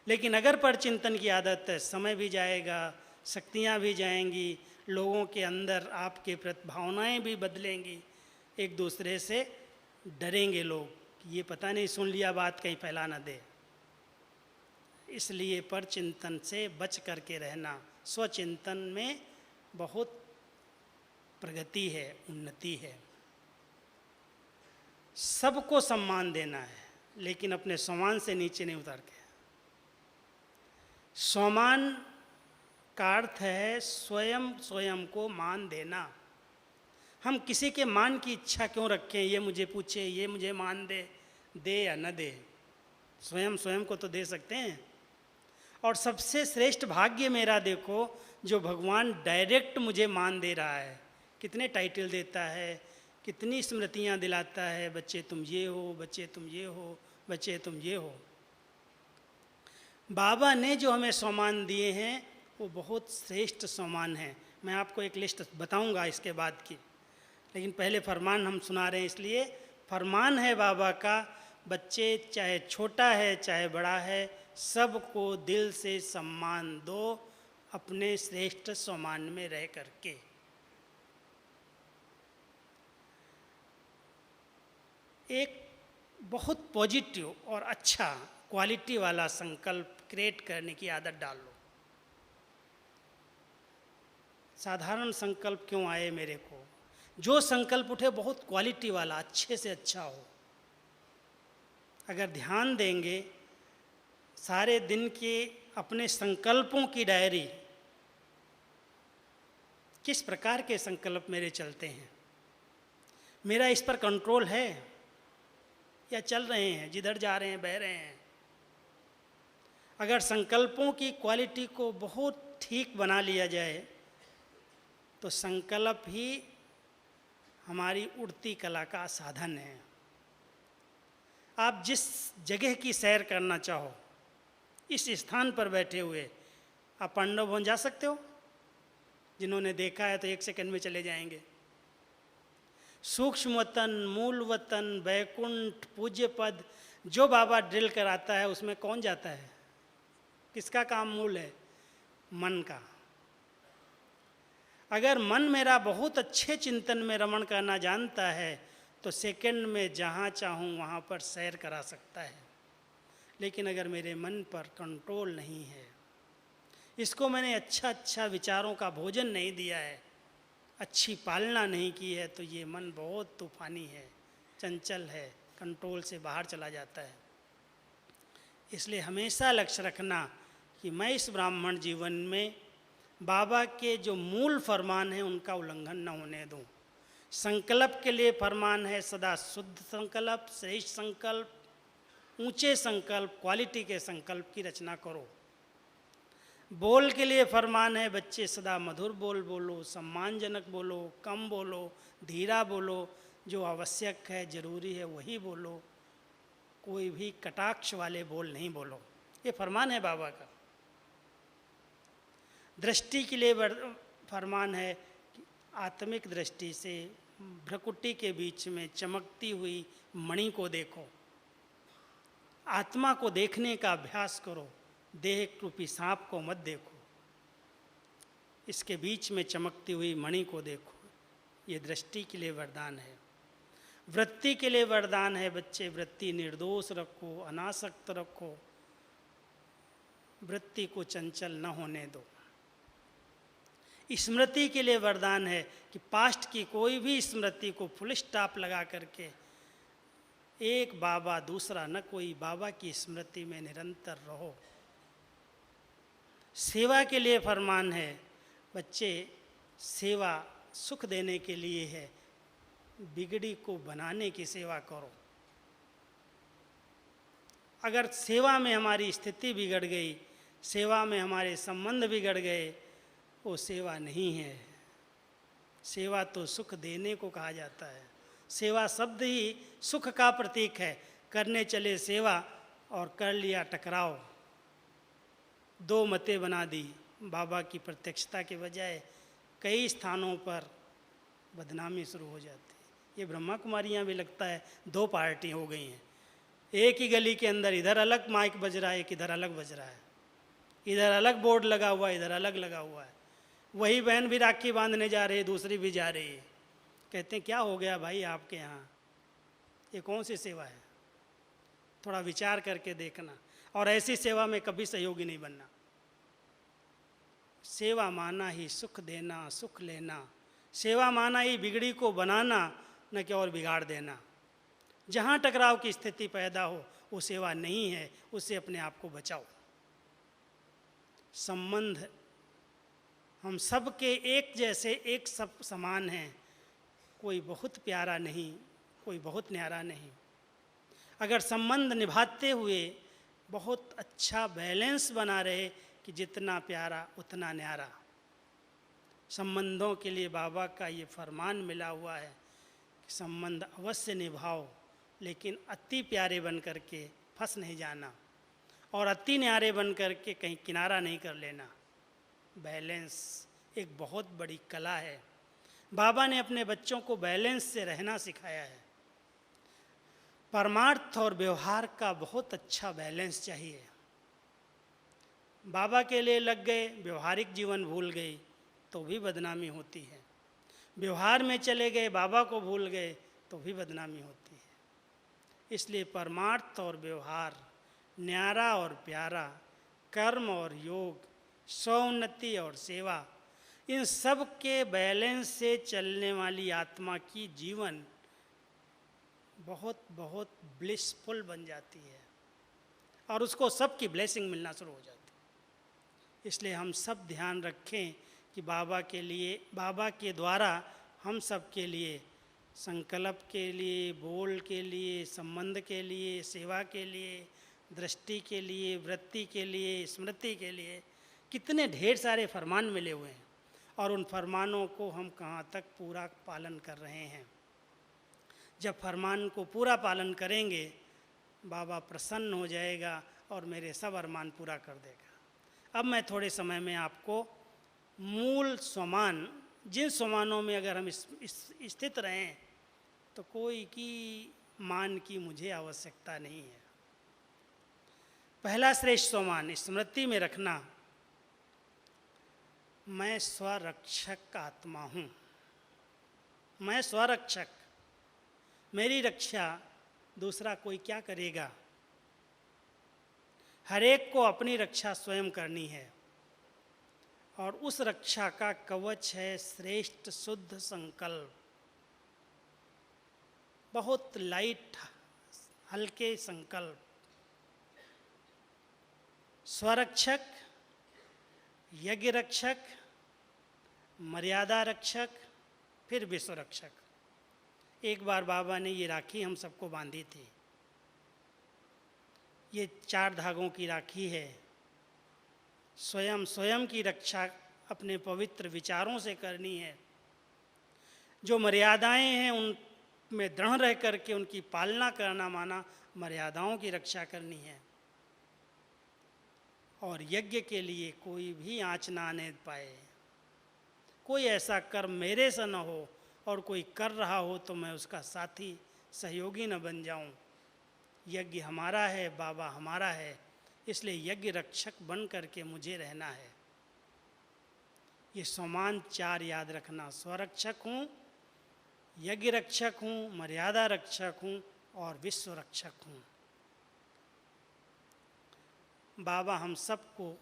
लेकिन अगर पर चिंतन की आदत है, समय भी जाएगा, शक्तियाँ भी जाएंगी, लोगों के अंदर आपके प्रति भावनाएँ भी बदलेंगी, एक दूसरे से डरेंगे लोग, ये पता नहीं सुन लिया बात कहीं फैला ना दे। इसलिए पर चिंतन से बच करके रहना, स्वचिंतन में बहुत प्रगति है, उन्नति है। सबको सम्मान देना है, लेकिन अपने सम्मान से नीचे नहीं उतर के। सम्मान का अर्थ है स्वयं स्वयं को मान देना। हम किसी के मान की इच्छा क्यों रखें, ये मुझे पूछे, ये मुझे मान दे, दे या न दे, स्वयं स्वयं को तो दे सकते हैं। और सबसे श्रेष्ठ भाग्य मेरा देखो, जो भगवान डायरेक्ट मुझे मान दे रहा है। कितने टाइटल देता है, कितनी स्मृतियाँ दिलाता है, बच्चे तुम ये हो, बच्चे तुम ये हो, बच्चे तुम ये हो। बाबा ने जो हमें सम्मान दिए हैं वो बहुत श्रेष्ठ सम्मान है। मैं आपको एक लिस्ट बताऊंगा इसके बाद की, लेकिन पहले फरमान हम सुना रहे हैं, इसलिए फरमान है बाबा का, बच्चे चाहे छोटा है चाहे बड़ा है, सबको दिल से सम्मान दो, अपने श्रेष्ठ सम्मान में रह करके। एक बहुत पॉजिटिव और अच्छा क्वालिटी वाला संकल्प क्रिएट करने की आदत डाल लो। साधारण संकल्प क्यों आए मेरे को, जो संकल्प उठे बहुत क्वालिटी वाला, अच्छे से अच्छा हो। अगर ध्यान देंगे सारे दिन के अपने संकल्पों की डायरी, किस प्रकार के संकल्प मेरे चलते हैं, मेरा इस पर कंट्रोल है या चल रहे हैं, जिधर जा रहे हैं बह रहे हैं। अगर संकल्पों की क्वालिटी को बहुत ठीक बना लिया जाए तो संकल्प ही हमारी उड़ती कला का साधन है। आप जिस जगह की सैर करना चाहो, इस स्थान पर बैठे हुए आप पांडव भवन जा सकते हो। जिन्होंने देखा है तो 1 सेकंड में चले जाएंगे। सूक्ष्म वतन, मूल वतन, वैकुंठ, पूज्य पद, जो बाबा ड्रिल कराता है उसमें कौन जाता है? किसका काम मूल है? मन का। अगर मन मेरा बहुत अच्छे चिंतन में रमण करना जानता है तो सेकंड में जहाँ चाहूँ वहाँ पर सैर करा सकता है। लेकिन अगर मेरे मन पर कंट्रोल नहीं है, इसको मैंने अच्छा विचारों का भोजन नहीं दिया है, अच्छी पालना नहीं की है, तो ये मन बहुत तूफानी है, चंचल है, कंट्रोल से बाहर चला जाता है। इसलिए हमेशा लक्ष्य रखना कि मैं इस ब्राह्मण जीवन में बाबा के जो मूल फरमान हैं उनका उल्लंघन न होने दूं। संकल्प के लिए फरमान है सदा शुद्ध संकल्प, श्रेष्ठ संकल्प, ऊंचे संकल्प, क्वालिटी के संकल्प की रचना करो। बोल के लिए फरमान है बच्चे सदा मधुर बोल बोलो, सम्मानजनक बोलो, कम बोलो, धीरा बोलो, जो आवश्यक है जरूरी है वही बोलो, कोई भी कटाक्ष वाले बोल नहीं बोलो। ये फरमान है बाबा का। दृष्टि के लिए फरमान है कि आत्मिक दृष्टि से भ्रकुटी के बीच में चमकती हुई मणि को देखो। आत्मा को देखने का अभ्यास करो, देह रूपी सांप को मत देखो, इसके बीच में चमकती हुई मणि को देखो। ये दृष्टि के लिए वरदान है। वृत्ति के लिए वरदान है बच्चे, वृत्ति निर्दोष रखो, अनासक्त रखो, वृत्ति को चंचल न होने दो। स्मृति के लिए वरदान है कि पास्ट की कोई भी स्मृति को फुल स्टॉप लगा करके एक बाबा दूसरा न कोई, बाबा की स्मृति में निरंतर रहो। सेवा के लिए फरमान है बच्चे, सेवा सुख देने के लिए है, बिगड़ी को बनाने की सेवा करो। अगर सेवा में हमारी स्थिति बिगड़ गई, सेवा में हमारे संबंध बिगड़ गए, वो सेवा नहीं है। सेवा तो सुख देने को कहा जाता है। सेवा शब्द ही सुख का प्रतीक है। करने चले सेवा और कर लिया टकराव, दो मतें बना दी। बाबा की प्रत्यक्षता के बजाय कई स्थानों पर बदनामी शुरू हो जाती है। ये ब्रह्मा कुमारियाँ भी लगता है 2 पार्टी हो गई हैं। एक ही गली के अंदर इधर अलग माइक बज रहा है, एक इधर अलग बज रहा है, इधर अलग बोर्ड लगा हुआ है, इधर अलग लगा हुआ है। वही बहन भी राखी बांधने जा रही है, दूसरी भी जा रही है। कहते हैं क्या हो गया भाई आपके यहाँ, ये कौन सी सेवा है? थोड़ा विचार करके देखना, और ऐसी सेवा में कभी सहयोगी नहीं बनना। सेवा माना ही सुख देना, सुख लेना। सेवा माना ही बिगड़ी को बनाना, न कि और बिगाड़ देना। जहाँ टकराव की स्थिति पैदा हो वो सेवा नहीं है, उससे अपने आप को बचाओ। संबंध हम सब के एक जैसे, एक सब समान हैं। कोई बहुत प्यारा नहीं, कोई बहुत न्यारा नहीं। अगर संबंध निभाते हुए बहुत अच्छा बैलेंस बना रहे कि जितना प्यारा उतना न्यारा। संबंधों के लिए बाबा का ये फरमान मिला हुआ है कि संबंध अवश्य निभाओ, लेकिन अति प्यारे बन करके फंस नहीं जाना, और अति न्यारे बन करके कहीं किनारा नहीं कर लेना। बैलेंस एक बहुत बड़ी कला है। बाबा ने अपने बच्चों को बैलेंस से रहना सिखाया है। परमार्थ और व्यवहार का बहुत अच्छा बैलेंस चाहिए। बाबा के लिए लग गए, व्यवहारिक जीवन भूल गई तो भी बदनामी होती है। व्यवहार में चले गए, बाबा को भूल गए तो भी बदनामी होती है। इसलिए परमार्थ और व्यवहार, न्यारा और प्यारा, कर्म और योग, स्वोन्नति और सेवा, इन सब के बैलेंस से चलने वाली आत्मा की जीवन बहुत बहुत ब्लिसफुल बन जाती है, और उसको सबकी ब्लेसिंग मिलना शुरू हो जाती है। इसलिए हम सब ध्यान रखें कि बाबा के लिए, बाबा के द्वारा हम सब के लिए, संकल्प के लिए, बोल के लिए, संबंध के लिए, सेवा के लिए, दृष्टि के लिए, वृत्ति के लिए, स्मृति के लिए कितने ढेर सारे फरमान मिले हुए हैं, और उन फरमानों को हम कहाँ तक पूरा पालन कर रहे हैं। जब फरमान को पूरा पालन करेंगे, बाबा प्रसन्न हो जाएगा और मेरे सब अरमान पूरा कर देगा। अब मैं थोड़े समय में आपको मूल स्वमान, जिन स्वमानों में अगर हम स्थित रहें तो कोई की मान की मुझे आवश्यकता नहीं है। पहला श्रेष्ठ स्वमान स्मृति में रखना, मैं स्वरक्षक आत्मा हूँ। मैं स्वरक्षक, मेरी रक्षा दूसरा कोई क्या करेगा? हर एक को अपनी रक्षा स्वयं करनी है, और उस रक्षा का कवच है श्रेष्ठ शुद्ध संकल्प। बहुत लाइट, हल्के संकल्प। स्वरक्षक, यज्ञ रक्षक, मर्यादा रक्षक, फिर विश्व रक्षक। एक बार बाबा ने ये राखी हम सबको बांधी थी। ये 4 धागों की राखी है। स्वयं की रक्षा अपने पवित्र विचारों से करनी है। जो मर्यादाएं हैं उनमें दृढ़ रह करके उनकी पालना करना माना मर्यादाओं की रक्षा करनी है। और यज्ञ के लिए कोई भी आँच ना आने पाए, कोई ऐसा कर्म मेरे से न हो, और कोई कर रहा हो तो मैं उसका साथी सहयोगी न बन जाऊं। यज्ञ हमारा है, बाबा हमारा है, इसलिए यज्ञ रक्षक बन करके मुझे रहना है। ये समान 4 याद रखना। स्वरक्षक हूँ, यज्ञ रक्षक हूँ, मर्यादा रक्षक हूँ, और विश्व रक्षक हूँ। बाबा हम सबको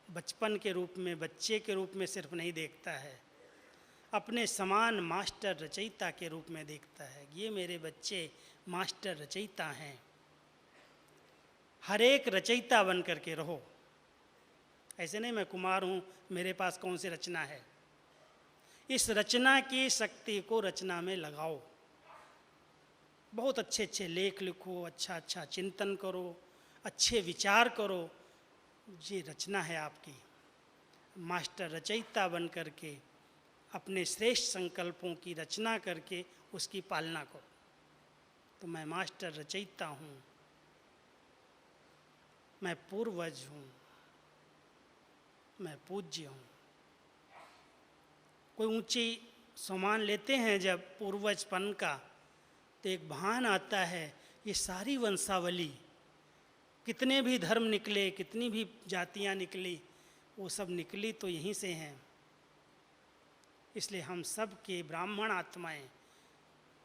बचपन के रूप में, बच्चे के रूप में सिर्फ नहीं देखता है, अपने समान मास्टर रचयिता के रूप में देखता है। ये मेरे बच्चे मास्टर रचयिता हैं। हर एक रचयिता बन करके रहो। ऐसे नहीं मैं कुमार हूँ, मेरे पास कौन सी रचना है। इस रचना की शक्ति को रचना में लगाओ। बहुत अच्छे अच्छे लेख लिखो, अच्छा अच्छा चिंतन करो, अच्छे विचार करो। ये रचना है आपकी। मास्टर रचयिता बन करके अपने श्रेष्ठ संकल्पों की रचना करके उसकी पालना करो। तो मैं मास्टर रचयिता हूँ, मैं पूर्वज हूँ, मैं पूज्य हूँ। कोई ऊंची सम्मान लेते हैं जब पूर्वजपन का, तो एक भान आता है ये सारी वंशावली, कितने भी धर्म निकले, कितनी भी जातियां निकली, वो सब निकली तो यहीं से हैं। इसलिए हम सब के ब्राह्मण आत्माएं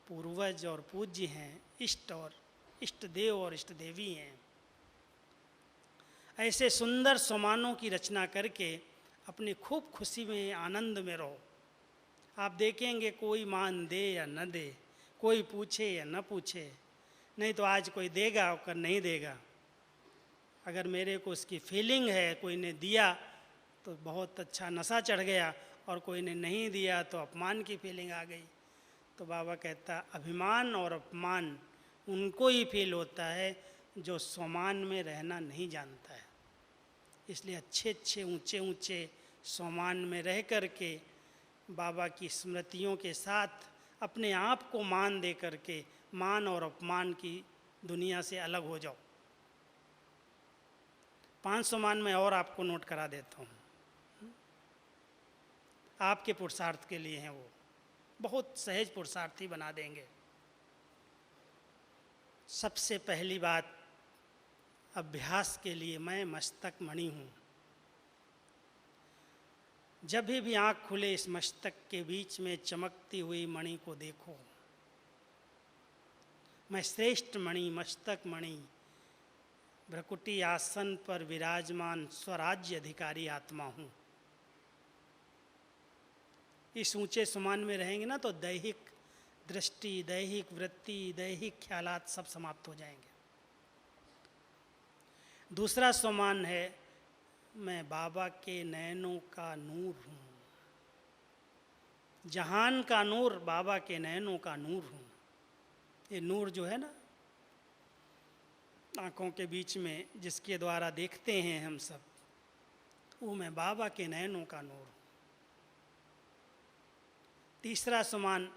पूर्वज और पूज्य हैं, इष्ट और इष्ट देव और इष्ट देवी हैं। ऐसे सुंदर सोमानों की रचना करके अपनी खूब खुशी में, आनंद में रहो। आप देखेंगे कोई मान दे या न दे, कोई पूछे या न पूछे, नहीं तो आज कोई देगा और कल नहीं देगा। अगर मेरे को उसकी फीलिंग है, कोई ने दिया तो बहुत अच्छा नशा चढ़ गया, और कोई ने नहीं दिया तो अपमान की फीलिंग आ गई। तो बाबा कहता अभिमान और अपमान उनको ही फील होता है जो सोमान में रहना नहीं जानता है। इसलिए अच्छे अच्छे ऊंचे ऊंचे सोमान में रह कर के बाबा की स्मृतियों के साथ अपने आप को मान दे करके मान और अपमान की दुनिया से अलग हो जाओ। 500 मान मैं और आपको नोट करा देता हूँ, आपके पुरुषार्थ के लिए हैं, वो बहुत सहज पुरुषार्थी बना देंगे। सबसे पहली बात, अभ्यास के लिए मैं मस्तक मणि हूँ। जब भी आँख खुले इस मस्तक के बीच में चमकती हुई मणि को देखो। मैं श्रेष्ठ मणि, मस्तक मणि, भ्रकुटी आसन पर विराजमान स्वराज्य अधिकारी आत्मा हूँ। इस ऊंचे सुमान में रहेंगे ना तो दैहिक दृष्टि, दैहिक वृत्ति, दैहिक ख्यालात सब समाप्त हो जाएंगे। दूसरा सुमान है मैं बाबा के नयनों का नूर हूँ। जहान का नूर बाबा के नयनों का नूर हूँ। ये नूर जो है ना आँखों के बीच में, जिसके द्वारा देखते हैं हम सब, वो मैं बाबा के नयनों का नूर हूँ। तीसरा समान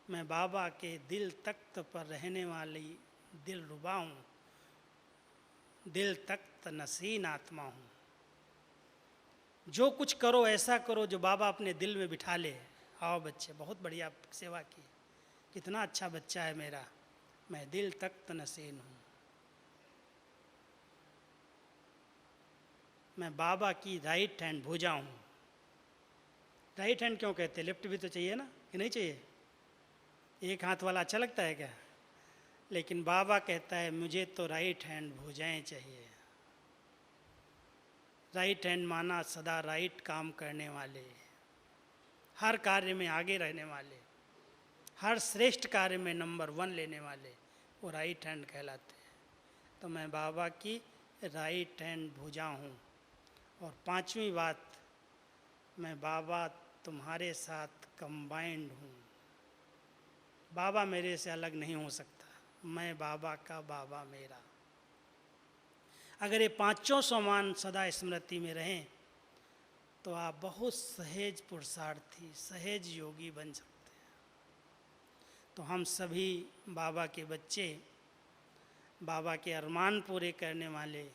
मैं बाबा के दिल तख्त पर रहने वाली दिल रुबा हूँ, दिल तख्त नसीन आत्मा हूँ। जो कुछ करो ऐसा करो जो बाबा अपने दिल में बिठा ले। आओ बच्चे, बहुत बढ़िया सेवा की, कितना अच्छा बच्चा है मेरा। मैं दिल तख्त नसीन हूँ। मैं बाबा की राइट हैंड भुजा हूँ। राइट हैंड क्यों कहते हैं? लेफ्ट भी तो चाहिए ना, कि नहीं चाहिए? एक हाथ वाला अच्छा लगता है क्या? लेकिन बाबा कहता है मुझे तो राइट हैंड भुजाएं चाहिए। राइट हैंड माना सदा राइट काम करने वाले, हर कार्य में आगे रहने वाले, हर श्रेष्ठ कार्य में नंबर 1 लेने वाले, वो राइट हैंड कहलाते हैं। तो मैं बाबा की राइट हैंड भुजा हूँ। और पांचवी बात, मैं बाबा तुम्हारे साथ कंबाइंड हूँ। बाबा मेरे से अलग नहीं हो सकता, मैं बाबा का बाबा मेरा। अगर ये पांचों सोमान सदा स्मृति में रहें तो आप बहुत सहज पुरुषार्थी, सहज योगी बन सकते हैं। तो हम सभी बाबा के बच्चे, बाबा के अरमान पूरे करने वाले,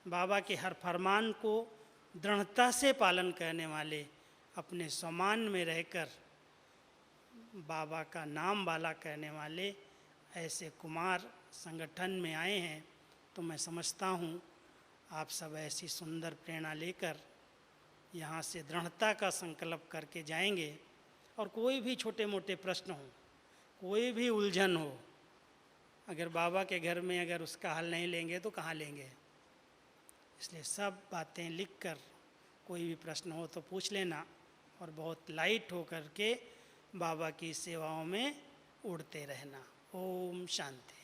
बाबा के हर फरमान को दृढ़ता से पालन करने वाले, अपने सोमान में रहकर बाबा का नाम वाला करने वाले ऐसे कुमार संगठन में आए हैं। तो मैं समझता हूँ आप सब ऐसी सुंदर प्रेरणा लेकर यहाँ से दृढ़ता का संकल्प करके जाएंगे। और कोई भी छोटे मोटे प्रश्न हो, कोई भी उलझन हो, अगर बाबा के घर में अगर उसका हल नहीं लेंगे तो कहाँ लेंगे? इसलिए सब बातें लिखकर कोई भी प्रश्न हो तो पूछ लेना, और बहुत लाइट हो कर के बाबा की सेवाओं में उड़ते रहना। ओम शांति।